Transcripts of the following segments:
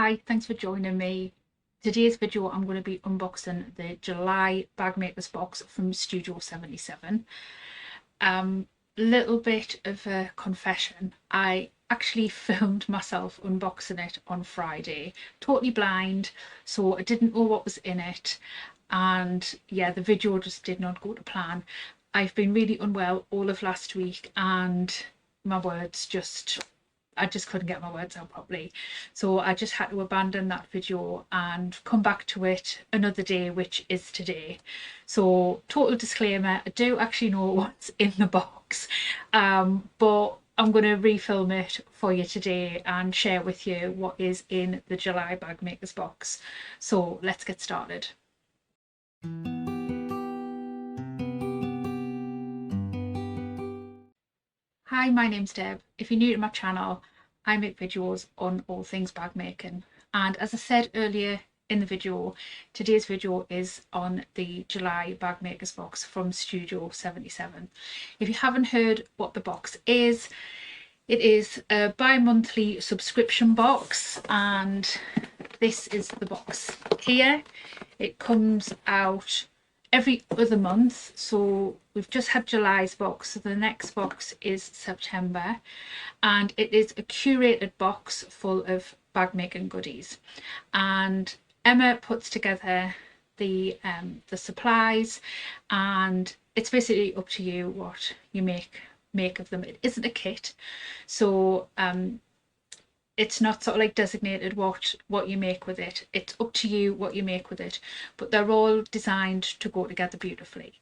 Hi, thanks for joining me. Today's video I'm going to be unboxing the July bag makers box from Studio 77. Little bit of a confession. I actually filmed myself unboxing it on Friday, totally blind, so I didn't know what was in it. And yeah, the video just did not go to plan. I've been really unwell all of last week and my words just I just couldn't get my words out properly. So I just had to abandon that video and come back to it another day, which is today. So total disclaimer, I do actually know what's in the box, but I'm going to refilm it for you today and share with you what is in the July bag makers box. So let's get started. Hi, my name's Deb. If you're new to my channel, I make videos on all things bag making. And as I said earlier in the video, today's video is on the July bag makers box from Studio 77. If you haven't heard what the box is, it is a bi-monthly subscription box, and this is the box here. It comes out every other month, so we've just had July's box, so the next box is September, and it is a curated box full of bag making goodies. And Emma puts together the supplies, and it's basically up to you what you make of them. It isn't a kit, so it's not sort of like designated what you make with it. It's up to you what you make with it, but they're all designed to go together beautifully.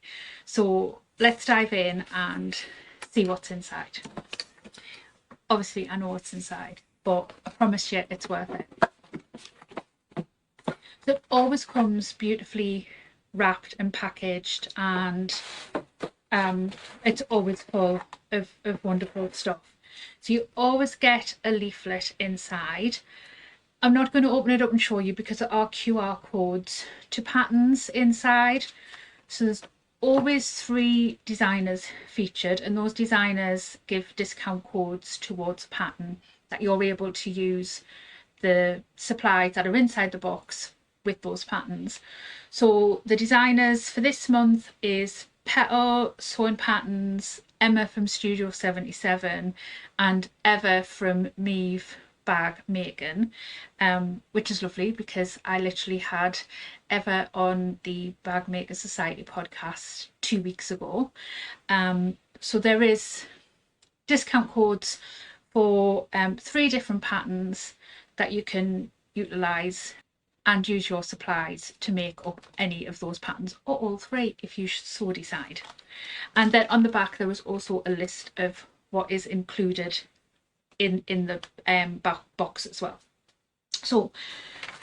So let's dive in and see what's inside. Obviously I know what's inside, but I promise you it's worth it. So it always comes beautifully wrapped and packaged, and it's always full of wonderful stuff. So you always get a leaflet inside. I'm not going to open it up and show you because there are QR codes to patterns inside. So there's always 3 designers featured, and those designers give discount codes towards a pattern that you're able to use the supplies that are inside the box with those patterns. So the designers for this month is Petal Sewing Patterns, Emma from Studio 77, and Eva from Meave Bag Making, which is lovely because I literally had Eva on the Bag Maker Society podcast 2 weeks ago. So there is discount codes for 3 different patterns that you can utilise and use your supplies to make up any of those patterns, or all 3 if you so decide. And then on the back there is also a list of what is included in the box as well. So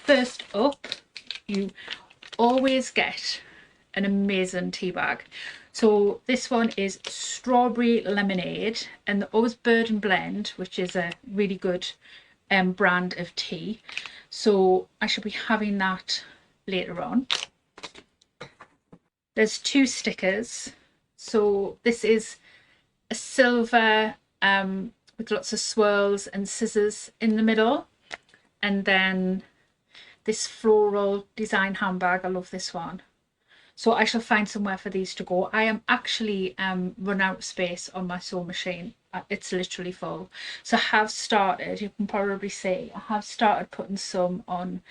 first up, you always get an amazing tea bag. So this one is strawberry lemonade, and the always bird and blend, which is a really good brand of tea. So I should be having that later on. There's 2 stickers. So this is a silver with lots of swirls and scissors in the middle, and then this floral design handbag. I love this one. So I shall find somewhere for these to go. I am actually run out of space on my sewing machine. It's literally full. So I have started, you can probably see, I have started putting some on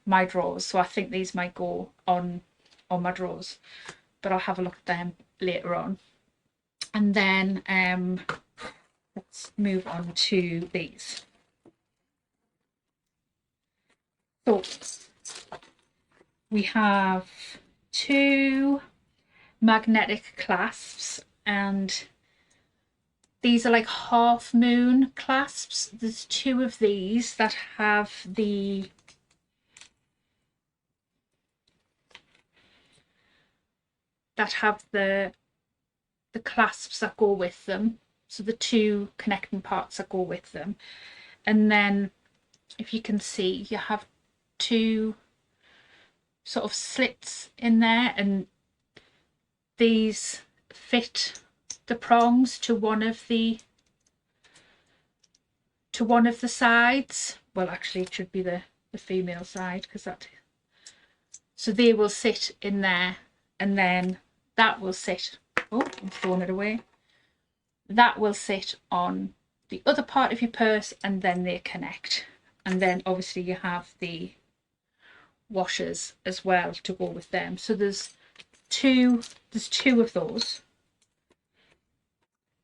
my drawers. So I think these might go on my drawers, but I'll have a look at them later on. And then let's move on to these. So we have 2 magnetic clasps, and these are like half moon clasps. There's 2 of these that have the clasps that go with them, so the 2 connecting parts that go with them. And then if you can see, you have 2 sort of slits in there, and these fit the prongs to one of the sides. Well, actually it should be the the female side, because that, so they will sit in there, and then that will sit, oh, I'm throwing it away, that will sit on the other part of your purse, and then they connect. And then obviously you have the washers as well to go with them. So there's two of those.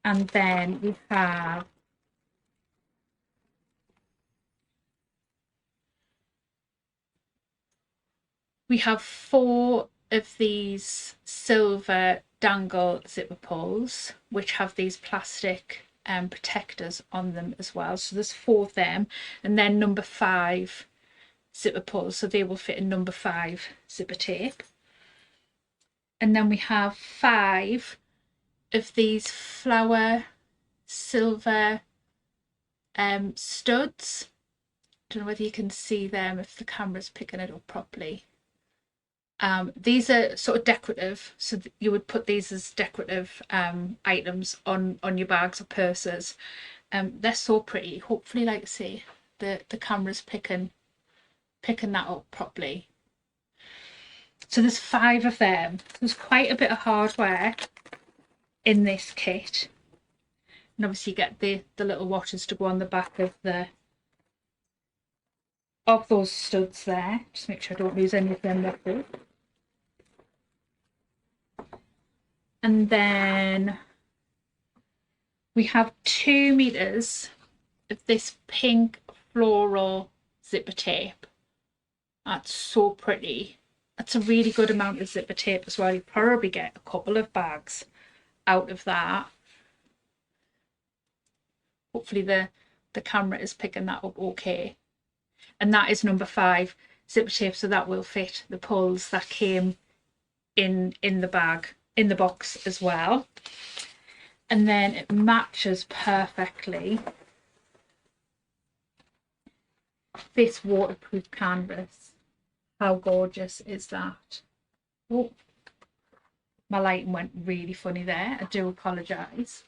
And then we have 4 of these silver dangle zipper pulls, which have these plastic protectors on them as well. So there's 4 of them, and then number 5 zipper pulls, so they will fit in number 5 zipper tape. And then we have 5 of these flower silver studs. Don't know whether you can see them if the camera's picking it up properly. These are sort of decorative, so you would put these as decorative items on your bags or purses. They're so pretty. Hopefully, like I say, the camera's picking that up properly. So there's 5 of them. There's quite a bit of hardware in this kit, and obviously you get the little watches to go on the back of those studs there. Just make sure I don't lose any of them left through. And then we have 2 meters of this pink floral zipper tape. That's so pretty. That's a really good amount of zipper tape as well. You probably get a couple of bags out of that. Hopefully the camera is picking that up okay. And that is number 5 zipper tape, so that will fit the pulls that came in the bag, in the box as well. And then it matches perfectly this waterproof canvas. How gorgeous is that? Oh, my lighting went really funny there. I do apologise.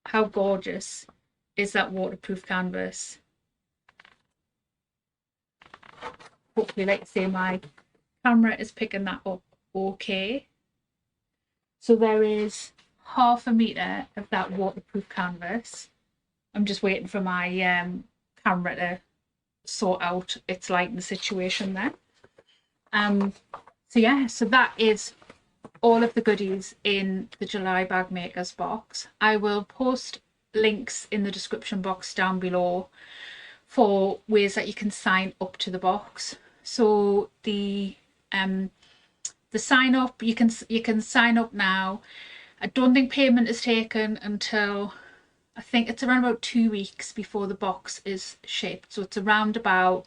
How gorgeous is that waterproof canvas? Hopefully, like I say, my camera is picking that up okay. So there is 1/2 meter of that waterproof canvas. I'm just waiting for my camera to sort out its lighting situation there. So yeah, so that is all of the goodies in the July Bag Makers box. I will post links in the description box down below for ways that you can sign up to the box. So the sign up, you can sign up now. I don't think payment is taken until, I think it's around about 2 weeks before the box is shipped. So it's around about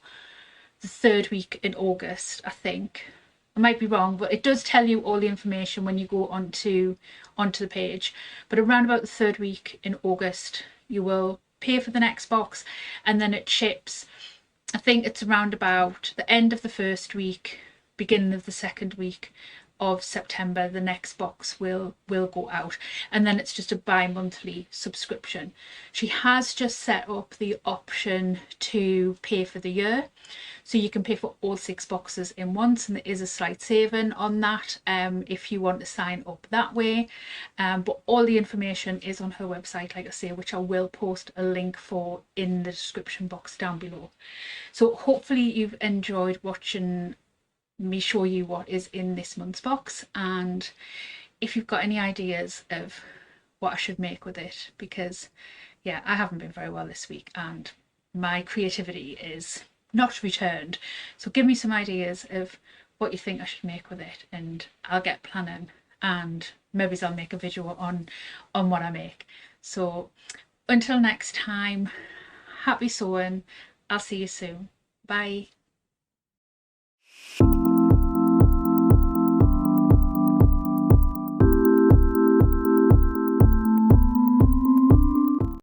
the 3rd week in August, I think. I might be wrong, but it does tell you all the information when you go onto the page. But around about the 3rd week in August, you will pay for the next box, and then it ships. I think it's around about the end of the 1st week, beginning of the 2nd week of September, the next box will go out, and then it's just a bi-monthly subscription. She has just set up the option to pay for the year, so you can pay for all 6 boxes in once, and there is a slight saving on that if you want to sign up that way. But all the information is on her website, like I say, which I will post a link for in the description box down below. So hopefully you've enjoyed watching me show you what is in this month's box, and if you've got any ideas of what I should make with it, because yeah, I haven't been very well this week and my creativity is not returned, so give me some ideas of what you think I should make with it, and I'll get planning, and maybe I'll make a video on what I make. So until next time, happy sewing. I'll see you soon. Bye.